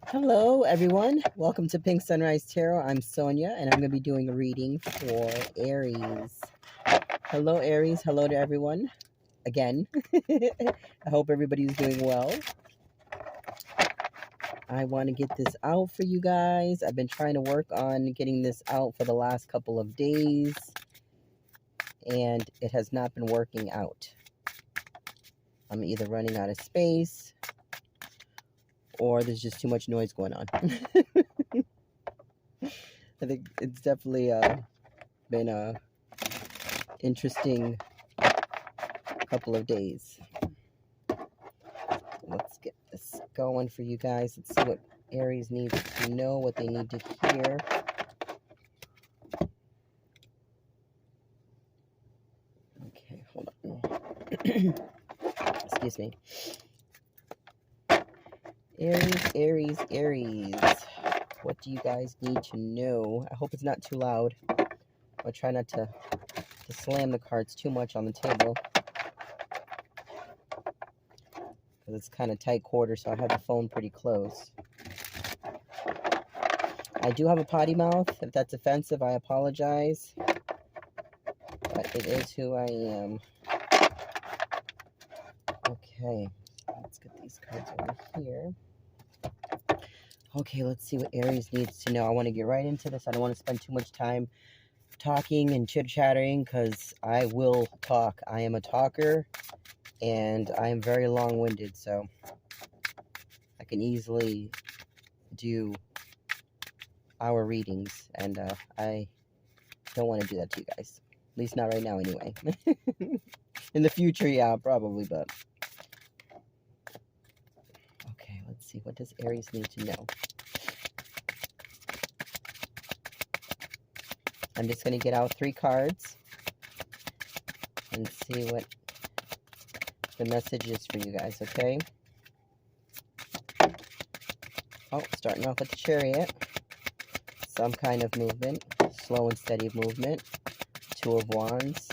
Hello, everyone. Welcome to Pink Sunrise Tarot. I'm Sonia, and I'm going to be doing a reading for Aries. Hello, Aries. Hello to everyone. Again, I hope everybody's doing well. I want to get this out for you guys. I've been trying to work on getting this out for the last couple of days, and it has not been working out. I'm either running out of space or there's just too much noise going on. I think it's definitely been a interesting couple of days. Let's get this going for you guys. Let's see what Aries needs to know, what they need to hear. Okay, hold on. Excuse me. Aries. What do you guys need to know? I hope it's not too loud. I'll try not to slam the cards too much on the table, because it's kind of tight quarters, so I have the phone pretty close. I do have a potty mouth. If that's offensive, I apologize. But it is who I am. Okay, let's get these cards over here. Okay, let's see what Aries needs to know. I want to get right into this. I don't want to spend too much time talking and chit-chattering, because I will talk. I am a talker, and I am very long-winded, so I can easily do hour readings, and I don't want to do that to you guys. At least not right now, anyway. In the future, yeah, probably, but... Okay, let's see. What does Aries need to know? I'm just going to get out 3 cards and see what the message is for you guys, okay? Oh, starting off with the Chariot. Some kind of movement, slow and steady movement. 2 of Wands,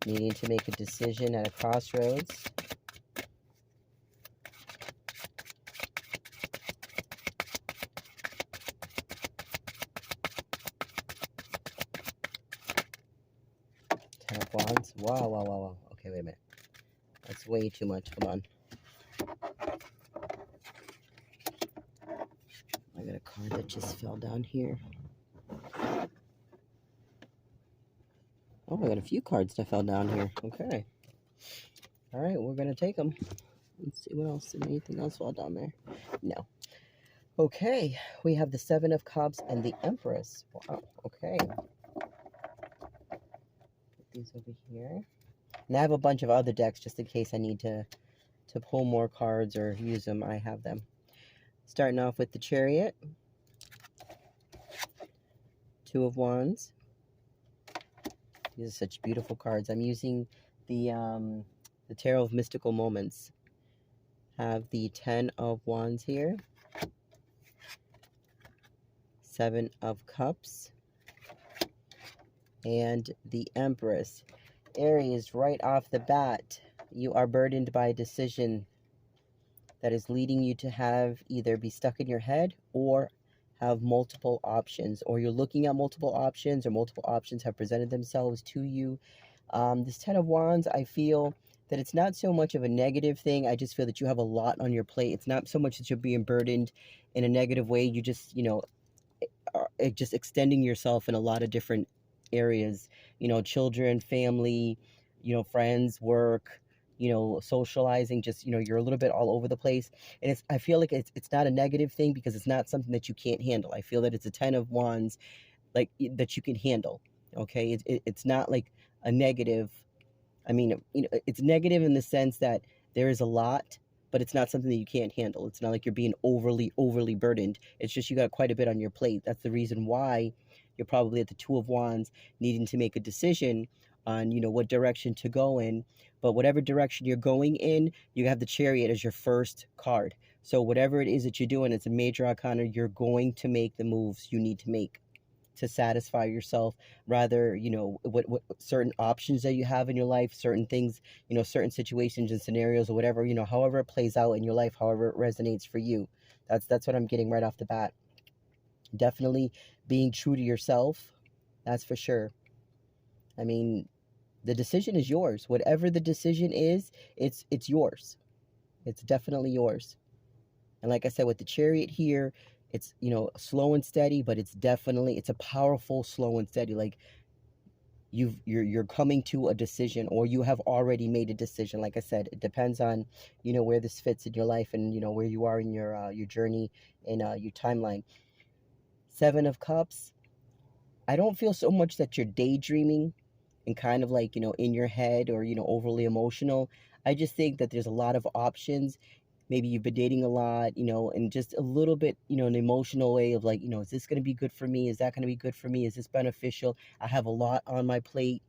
needing to make a decision at a crossroads. Ten of Wands. Wow. Okay, wait a minute. That's way too much. Hold on. I got a card that just fell down here. Oh, I got a few cards that fell down here. Okay. All right, we're going to take them. Let's see what else. Did anything else fall down there? No. Okay, we have the 7 of Cups and the Empress. Wow, okay. Put these over here. And I have a bunch of other decks just in case I need to pull more cards or use them. I have them. Starting off with the Chariot. 2 of Wands. These are such beautiful cards. I'm using the Tarot of Mystical Moments. Have the 10 of Wands here. 7 of Cups. And the Empress. Aries, right off the bat, you are burdened by a decision that is leading you to have either be stuck in your head or have multiple options, or you're looking at multiple options, or multiple options have presented themselves to you. This 10 of Wands, I feel that it's not so much of a negative thing. I just feel that you have a lot on your plate. It's not so much that you're being burdened in a negative way. You just, are just extending yourself in a lot of different areas, children, family, friends, work, socializing, just, you're a little bit all over the place. And I feel like it's not a negative thing, because it's not something that you can't handle. I feel that it's a 10 of Wands, like, that you can handle. Okay. It's not like a negative. I mean, it's negative in the sense that there is a lot, but it's not something that you can't handle. It's not like you're being overly burdened. It's just you got quite a bit on your plate. That's the reason why you're probably at the 2 of Wands, needing to make a decision on, what direction to go in. But whatever direction you're going in, you have the Chariot as your first card. So whatever it is that you're doing, it's a major arcana. You're going to make the moves you need to make. to satisfy yourself, rather, you know, what certain options that you have in your life, certain things, you know, certain situations and scenarios or whatever, you know, however it plays out in your life, however it resonates for you. That's what I'm getting right off the bat. Definitely being true to yourself, that's for sure. I mean, the decision is yours. Whatever the decision is, it's yours. It's definitely yours. And like I said, with the Chariot here, it's, you know, slow and steady, but it's a powerful slow and steady. Like you're coming to a decision, or you have already made a decision. Like I said, it depends on, you know, where this fits in your life, and you know where you are in your journey and your timeline. Seven of Cups. I don't feel so much that you're daydreaming and kind of like, you know, in your head, or, you know, overly emotional. I just think that there's a lot of options. Maybe you've been dating a lot, you know, and just a little bit, you know, an emotional way of like, you know, is this going to be good for me? Is that going to be good for me? Is this beneficial? I have a lot on my plate.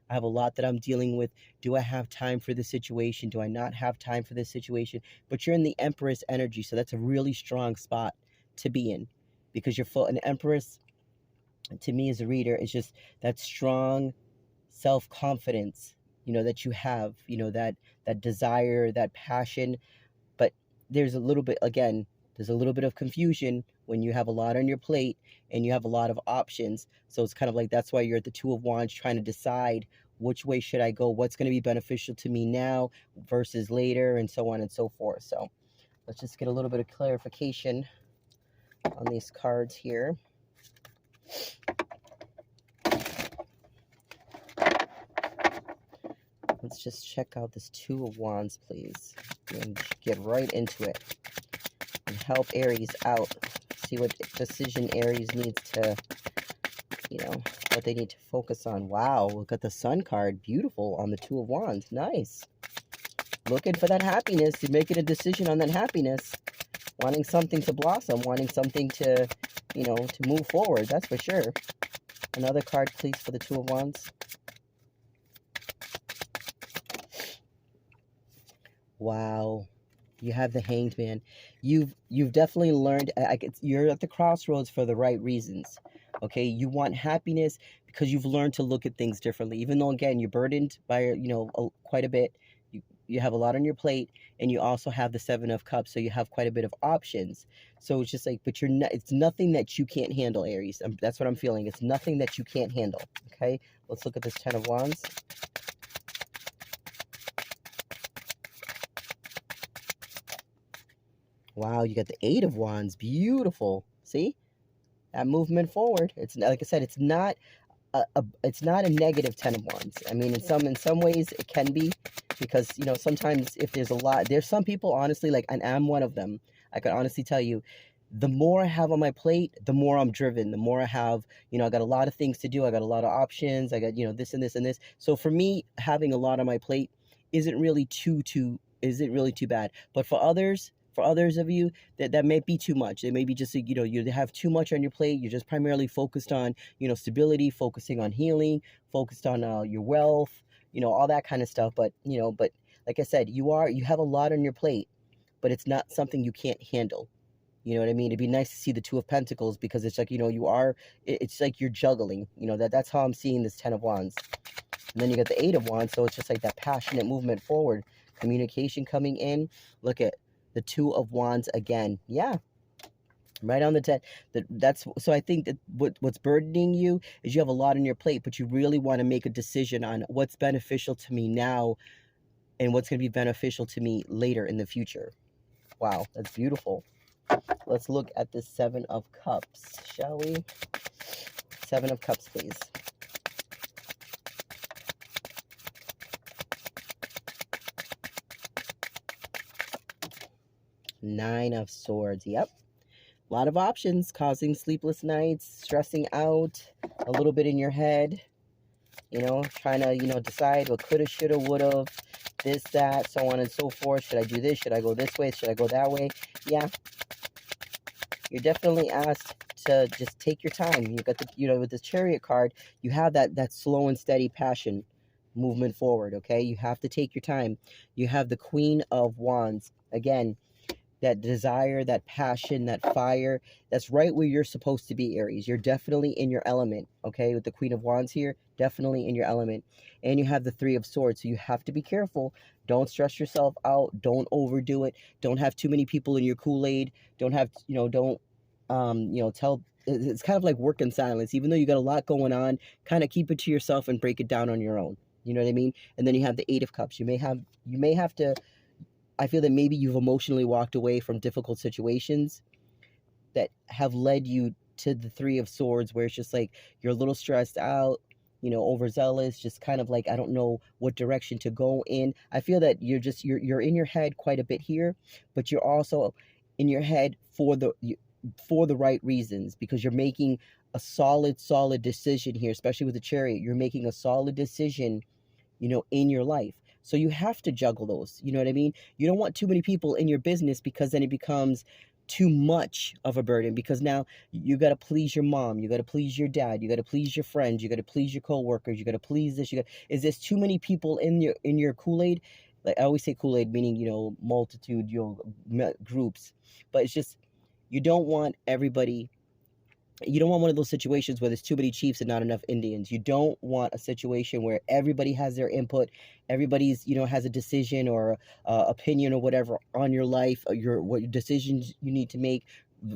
I have a lot that I'm dealing with. Do I have time for this situation? Do I not have time for this situation? But you're in the Empress energy, so that's a really strong spot to be in, because you're full. An Empress, to me as a reader, is just that strong self-confidence, you know, that you have, you know, that desire, that passion. But there's a little bit, again, there's a little bit of confusion when you have a lot on your plate and you have a lot of options. So it's kind of like, that's why you're at the Two of Wands, trying to decide which way should I go, what's going to be beneficial to me now versus later, and so on and so forth. So let's just get a little bit of clarification on these cards here. Let's just check out this Two of Wands, please, and get right into it and help Aries out. See what decision Aries needs to, you know, what they need to focus on. Wow, look at the Sun card. Beautiful on the Two of Wands. Nice. Looking for that happiness. You're making a decision on that happiness. Wanting something to blossom. Wanting something to, you know, to move forward. That's for sure. Another card, please, for the Two of Wands. Wow, you have the Hanged Man. You've definitely learned. You're at the crossroads for the right reasons. Okay, you want happiness because you've learned to look at things differently. Even though, again, you're burdened by, you know, quite a bit. You have a lot on your plate, and you also have the Seven of Cups, so you have quite a bit of options. So it's just like, but you're not. It's nothing that you can't handle, Aries. That's what I'm feeling. It's nothing that you can't handle. Okay, let's look at this Ten of Wands. Wow, you got the Eight of Wands. Beautiful. See? That movement forward. It's, like I said, it's not it's not a negative Ten of Wands. I mean, in some ways it can be, because, you know, sometimes if there's a lot, there's some people, honestly, like, and I'm one of them. I can honestly tell you, the more I have on my plate, the more I'm driven. The more I have, you know, I got a lot of things to do. I got a lot of options. I got, you know, this and this and this. So for me, having a lot on my plate isn't really too bad. But for others of you, that may be too much. It may be just, you know, you have too much on your plate. You're just primarily focused on, you know, stability, focusing on healing, focused on your wealth, you know, all that kind of stuff. But, you know, but like I said, you have a lot on your plate, but it's not something you can't handle. You know what I mean? It'd be nice to see the Two of Pentacles, because it's like, you know, it's like you're juggling. You know, that's how I'm seeing this Ten of Wands. And then you got the Eight of Wands, so it's just like that passionate movement forward, communication coming in. Look at the Two of Wands again. Yeah, right on the 10. So I think that what's burdening you is you have a lot on your plate, but you really want to make a decision on what's beneficial to me now and what's going to be beneficial to me later in the future. Wow, that's beautiful. Let's look at the Seven of Cups, shall we? Seven of Cups, please. Nine of Swords. Yep. A lot of options, causing sleepless nights, stressing out, a little bit in your head, you know, trying to, you know, decide what coulda, shoulda, woulda, this, that, so on and so forth. Should I do this? Should I go this way? Should I go that way? Yeah. You're definitely asked to just take your time. You got the, you know, with the Chariot card, you have that slow and steady passion movement forward, okay? You have to take your time. You have the Queen of Wands. Again, that desire, that passion, that fire. That's right where you're supposed to be, Aries. You're definitely in your element, okay? With the Queen of Wands here, definitely in your element. And you have the Three of Swords, so you have to be careful. Don't stress yourself out. Don't overdo it. Don't have too many people in your Kool-Aid. Don't have, don't, tell. It's kind of like work in silence. Even though you got a lot going on, kind of keep it to yourself and break it down on your own. You know what I mean? And then you have the Eight of Cups. You may have to, I feel that maybe you've emotionally walked away from difficult situations that have led you to the Three of Swords, where it's just like you're a little stressed out, overzealous, just kind of like, I don't know what direction to go in. I feel that you're in your head quite a bit here, but you're also in your head for the right reasons, because you're making a solid decision here, especially with the Chariot. You're making a solid decision, in your life. So you have to juggle those. You know what I mean? You don't want too many people in your business, because then it becomes too much of a burden, because now you got to please your mom, you got to please your dad, you got to please your friends, you got to please your coworkers, you got to please this, is this too many people in your Kool-Aid? Like I always say Kool-Aid, meaning, multitude, groups. But it's just, you don't want everybody. You don't want one of those situations where there's too many chiefs and not enough Indians. You don't want a situation where everybody has their input, everybody's, has a decision or opinion or whatever on your life, or what decisions you need to make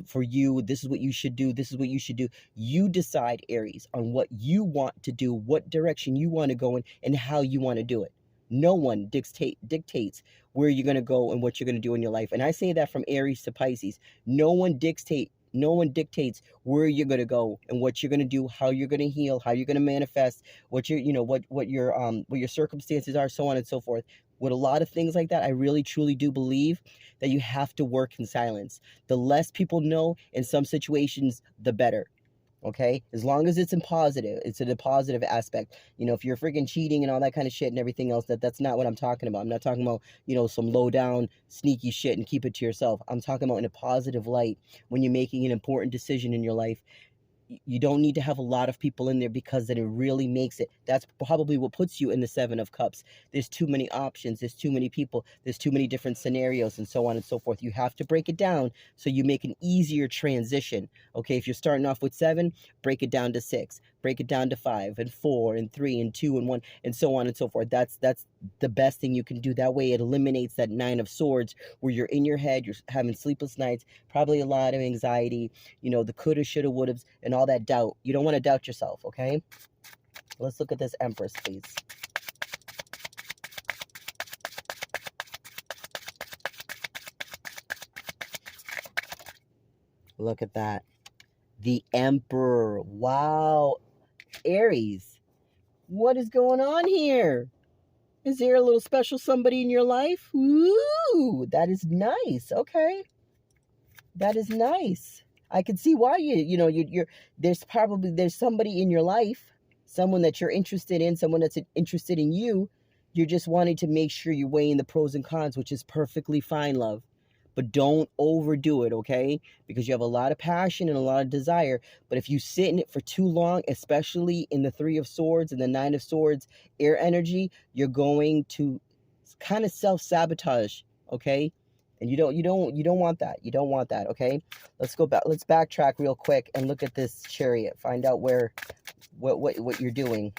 for you. This is what you should do. This is what you should do. You decide, Aries, on what you want to do, what direction you want to go in, and how you want to do it. No one dictates where you're going to go and what you're going to do in your life. And I say that from Aries to Pisces. No one dictates where you're going to go and what you're going to do, how you're going to heal, how you're going to manifest, what your circumstances are, so on and so forth. With a lot of things like that, I really truly do believe that you have to work in silence. The less people know in some situations, the better. Okay, as long as it's in a positive aspect. If you're freaking cheating and all that kind of shit and everything else, that's not what I'm talking about. I'm not talking about, some low down sneaky shit and keep it to yourself. I'm talking about in a positive light. When you're making an important decision in your life, you don't need to have a lot of people in there, because then it really makes it. That's probably what puts you in the Seven of Cups. There's too many options, there's too many people, there's too many different scenarios, and so on and so forth. You have to break it down so you make an easier transition. Okay, if you're starting off with 7, break it down to 6, break it down to 5 and 4 and 3 and 2 and 1, and so on and so forth. That's the best thing you can do. That way it eliminates that 9 of Swords, where you're in your head, you're having sleepless nights, probably a lot of anxiety, the coulda, shoulda, wouldas, and all that doubt. You don't want to doubt yourself, okay? Let's look at this Empress, please. Look at that. The Emperor. Wow. Aries, what is going on here? Is there a little special somebody in your life? Ooh, that is nice. Okay. That is nice. I can see why you're there's somebody in your life, someone that you're interested in, someone that's interested in you. You're just wanting to make sure you're weighing the pros and cons, which is perfectly fine, love. But don't overdo it, okay? Because you have a lot of passion and a lot of desire. But if you sit in it for too long, especially in the Three of Swords and the Nine of Swords air energy, you're going to kind of self-sabotage, okay? And you don't want that. You don't want that, okay? Let's go back. Let's backtrack real quick and look at this Chariot. Find out what you're doing.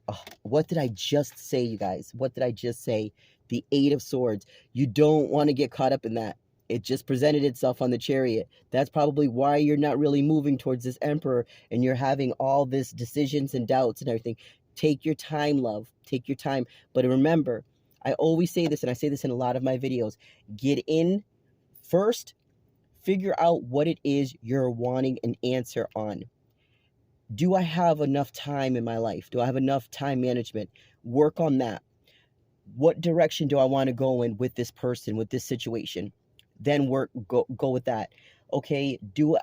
Oh, what did I just say, you guys? What did I just say? The Eight of Swords. You don't want to get caught up in that. It just presented itself on the Chariot. That's probably why you're not really moving towards this Emperor, and you're having all this decisions and doubts and everything. Take your time, love. Take your time. But remember, I always say this, and I say this in a lot of my videos. Get in first. Figure out what it is you're wanting an answer on. Do I have enough time in my life? Do I have enough time management? Work on that. What direction do I want to go in with this person, with this situation? Then go with that. Okay, do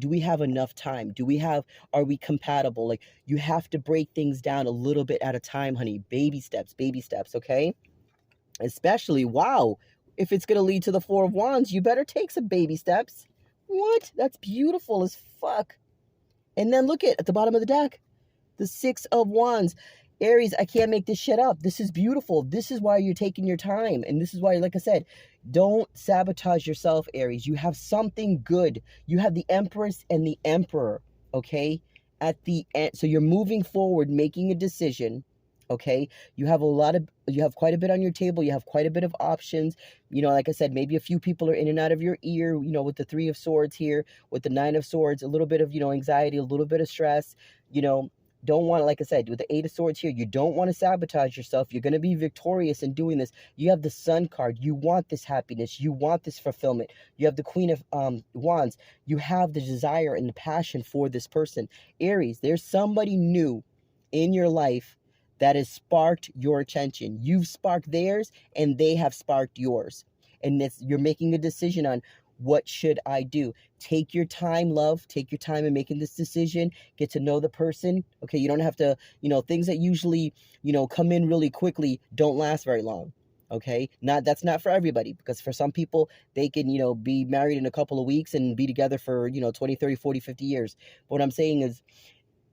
we have enough time? Are we compatible? Like, you have to break things down a little bit at a time, honey. Baby steps, okay? Especially, wow, if it's going to lead to the Four of Wands, you better take some baby steps. What? That's beautiful as fuck. And then look at the bottom of the deck, the Six of Wands. Aries, I can't make this shit up. This is beautiful. This is why you're taking your time. And this is why, like I said, don't sabotage yourself, Aries. You have something good. You have the Empress and the Emperor, okay? At the end. So you're moving forward, making a decision, okay? You have quite a bit on your table. You have quite a bit of options. You know, like I said, maybe a few people are in and out of your ear, you know, with the Three of Swords here, with the Nine of Swords, a little bit of, you know, anxiety, a little bit of stress, you know. Don't want to, like I said, with the Eight of Swords here, you don't want to sabotage yourself. You're going to be victorious in doing this. You have the Sun card. You want this happiness. You want this fulfillment. You have the Queen of Wands. You have the desire and the passion for this person. Aries, there's somebody new in your life that has sparked your attention. You've sparked theirs, and they have sparked yours. And you're making a decision on, what should I do? Take your time, love. Take your time in making this decision. Get to know the person. Okay, you don't have to, you know, things that usually, you know, come in really quickly don't last very long. Okay, that's not for everybody, because for some people, they can, you know, be married in a couple of weeks and be together for, you know, 20, 30, 40, 50 years. But what I'm saying is,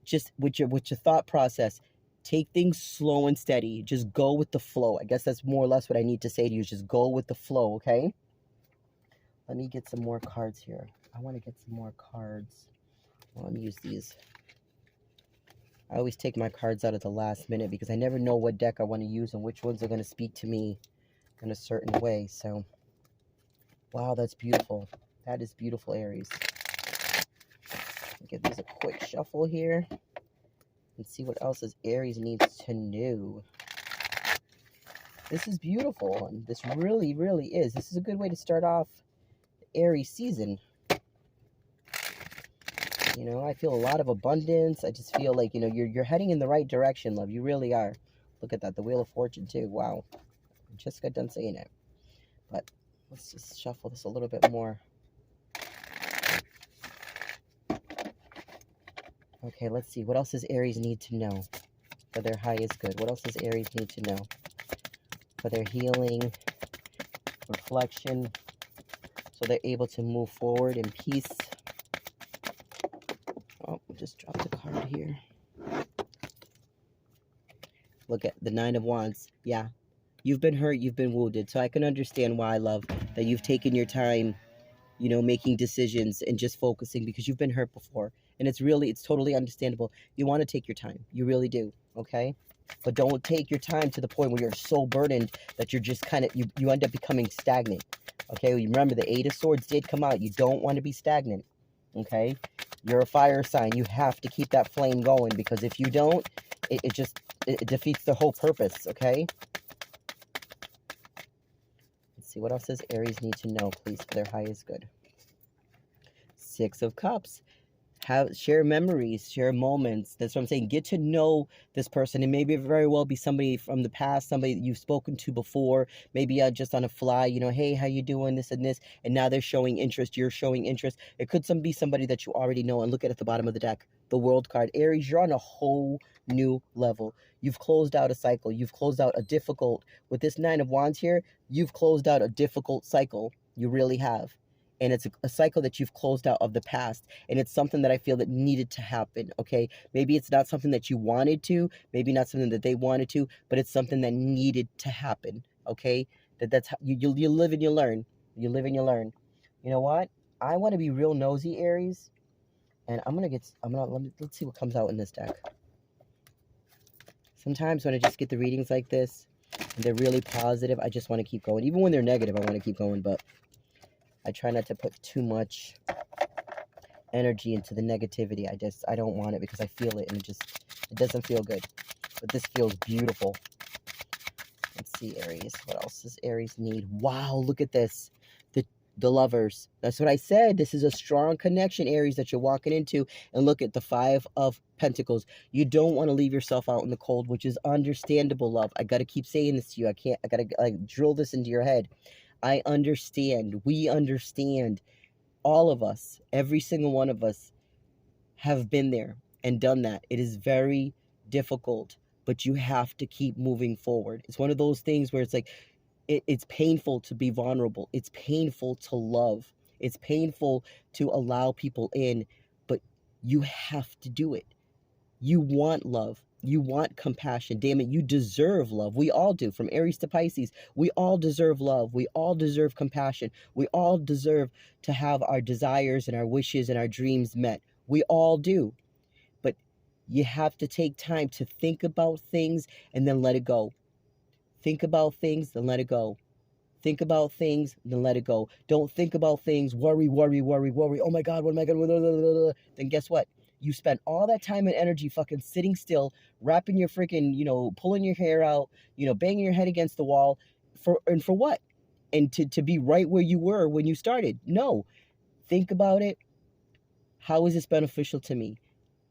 just with your thought process, take things slow and steady. Just go with the flow. I guess that's more or less what I need to say to you, is just go with the flow, okay? Let me get some more cards here. I want to get some more cards. Well, let me use these. I always take my cards out at the last minute because I never know what deck I want to use and which ones are going to speak to me in a certain way. So, wow, that's beautiful. That is beautiful, Aries. Give these a quick shuffle here and see what else Aries needs to know. This is beautiful. This really, really is. This is a good way to start off Aries season. You know, I feel a lot of abundance. I just feel like, you know, you're heading in the right direction, love. You really are. Look at that. The Wheel of Fortune, too. Wow. I just got done saying it. But let's just shuffle this a little bit more. Okay, let's see. What else does Aries need to know for their highest good? What else does Aries need to know for their healing, reflection, so they're able to move forward in peace? Oh, we just dropped a card here. Look at the Nine of Wands. Yeah, you've been hurt, you've been wounded. So I can understand why, love, that you've taken your time, you know, making decisions and just focusing, because you've been hurt before. And it's totally understandable. You want to take your time. You really do, okay? But don't take your time to the point where you're so burdened that you're just kind of, you end up becoming stagnant, okay? Remember, the Eight of Swords did come out. You don't want to be stagnant, okay? You're a fire sign. You have to keep that flame going, because if you don't, it defeats the whole purpose, okay? Let's see, what else does Aries need to know, please, for their highest good? Six of Cups. Share memories, share moments. That's what I'm saying. Get to know this person. And maybe very well be somebody from the past, somebody that you've spoken to before, maybe just on a fly, you know, hey, how you doing, this and this, and now they're showing interest, you're showing interest. It could be somebody that you already know. And look at the bottom of the deck, the World card. Aries, you're on a whole new level. You've closed out a cycle. You've closed out a difficult, with this Nine of Wands here, you've closed out a difficult cycle. You really have. And it's a cycle that you've closed out of the past. And it's something that I feel that needed to happen, okay? Maybe it's not something that you wanted to, maybe not something that they wanted to, but it's something that needed to happen, okay? That's how you live and you learn. You live and you learn. You know what? I want to be real nosy, Aries. And let's see what comes out in this deck. Sometimes when I just get the readings like this, and they're really positive, I just want to keep going. Even when they're negative, I want to keep going, but I try not to put too much energy into the negativity. I don't want it, because I feel it, and it doesn't feel good. But this feels beautiful. Let's see, Aries. What else does Aries need? Wow, look at this. The Lovers. That's what I said. This is a strong connection, Aries, that you're walking into. And look at the Five of Pentacles. You don't want to leave yourself out in the cold, which is understandable, love. I got to keep saying this to you. I got to drill this into your head. I understand. We understand. All of us, every single one of us, have been there and done that. It is very difficult, but you have to keep moving forward. It's one of those things where it's like, it's painful to be vulnerable. It's painful to love. It's painful to allow people in, but you have to do it. You want love. You want compassion. Damn it, you deserve love. We all do. From Aries to Pisces, we all deserve love. We all deserve compassion. We all deserve to have our desires and our wishes and our dreams met. We all do. But you have to take time to think about things and then let it go. Think about things, then let it go. Think about things, then let it go. Don't think about things, worry, worry, worry, worry. Oh my God, what am I going to... Then guess what? You spent all that time and energy fucking sitting still, wrapping your freaking, pulling your hair out, banging your head against the wall. For what? And to be right where you were when you started. No. Think about it. How is this beneficial to me?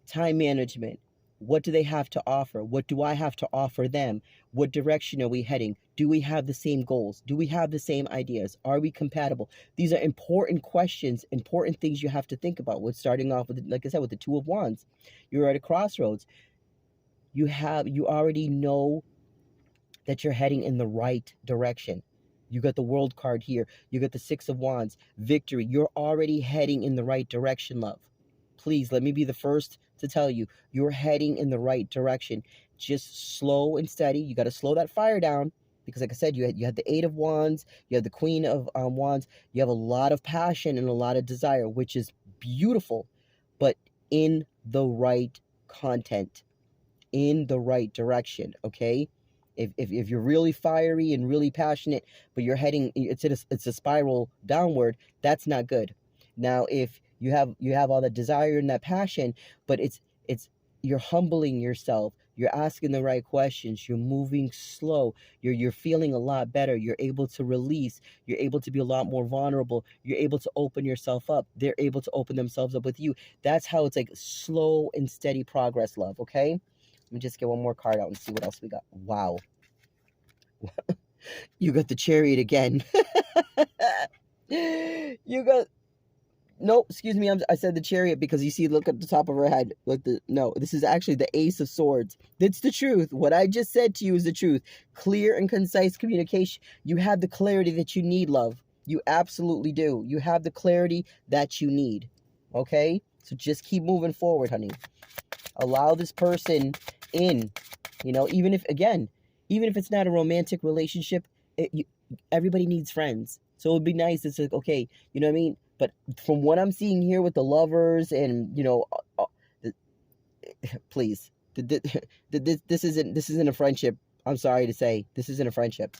Time management. What do they have to offer? What do I have to offer them? What direction are we heading? Do we have the same goals? Do we have the same ideas? Are we compatible? These are important questions, important things you have to think about. With starting off with, like I said, with the Two of Wands. You're at a crossroads. You already know that you're heading in the right direction. You got the World card here. You got the Six of Wands. Victory. You're already heading in the right direction, love. Please, let me be the first to tell you, you're heading in the right direction. Just slow and steady. You got to slow that fire down because, like I said, you had the Eight of Wands, you have the Queen of Wands. You have a lot of passion and a lot of desire, which is beautiful, but in the right content, in the right direction, okay? If you're really fiery and really passionate, but you're heading, it's a spiral downward, that's not good. Now, if you have all that desire and that passion, but it's you're humbling yourself, you're asking the right questions, you're moving slow, you're feeling a lot better, you're able to release, you're able to be a lot more vulnerable, you're able to open yourself up, they're able to open themselves up with you. That's how it's like slow and steady progress, love, okay? Let me just get one more card out and see what else we got. Wow. You got the Chariot again. You got... Nope, excuse me, I said the Chariot because you see, look at the top of her head. No, this is actually the Ace of Swords. That's the truth. What I just said to you is the truth. Clear and concise communication. You have the clarity that you need, love. You absolutely do. You have the clarity that you need. Okay? So just keep moving forward, honey. Allow this person in. Even if it's not a romantic relationship, everybody needs friends. So it would be nice. It's like, okay, you know what I mean? But from what I'm seeing here with the lovers and, please, this isn't a friendship. I'm sorry to say, this isn't a friendship.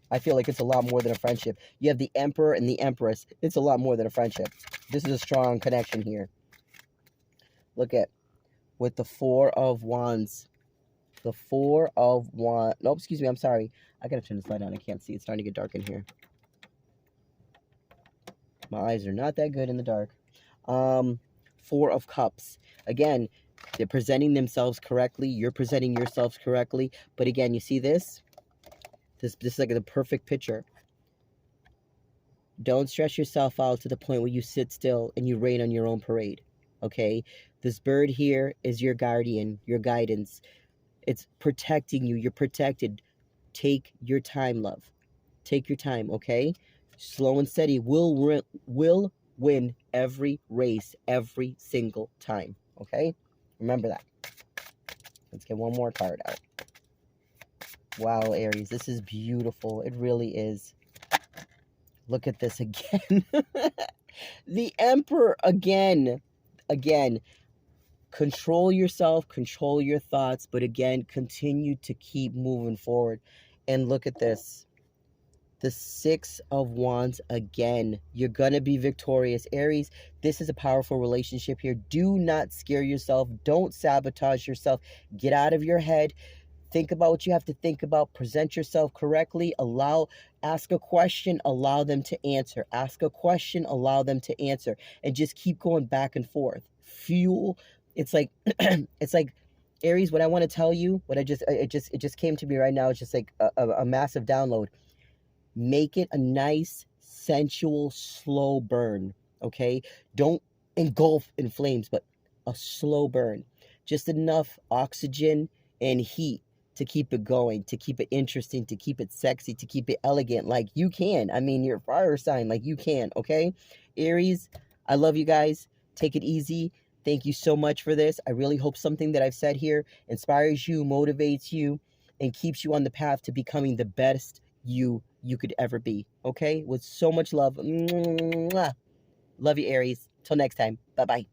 I feel like it's a lot more than a friendship. You have the Emperor and the Empress. It's a lot more than a friendship. This is a strong connection here. Look at, with the Four of Wands. The Four of Wands. No, excuse me, I'm sorry. I gotta turn this light on. I can't see. It's starting to get dark in here. My eyes are not that good in the dark. Four of Cups. Again, they're presenting themselves correctly. You're presenting yourselves correctly. But again, you see this? This is like the perfect picture. Don't stress yourself out to the point where you sit still and you rain on your own parade. Okay? This bird here is your guardian, your guidance. It's protecting you. You're protected. Take your time, love. Take your time, okay? Slow and steady will win every race every single time, okay? Remember that. Let's get one more card out. Wow, Aries, this is beautiful. It really is. Look at this again. The Emperor again. Again. Control yourself, control your thoughts, but again, continue to keep moving forward. And look at this. The Six of Wands again. You're going to be victorious. Aries, this is a powerful relationship here. Do not scare yourself. Don't sabotage yourself. Get out of your head. Think about what you have to think about. Present yourself correctly. Ask a question, allow them to answer. Ask a question, allow them to answer. And just keep going back and forth. Fuel. It's like, it's like, Aries, what I want to tell you, it just came to me right now. It's just like a massive download. Make it a nice, sensual, slow burn, okay? Don't engulf in flames, but a slow burn. Just enough oxygen and heat to keep it going, to keep it interesting, to keep it sexy, to keep it elegant, like you can. I mean, you're a fire sign, like you can, okay? Aries, I love you guys. Take it easy. Thank you so much for this. I really hope something that I've said here inspires you, motivates you, and keeps you on the path to becoming the best you could ever be. Okay? With so much love. Mwah. Love you, Aries. Till next time. Bye-bye.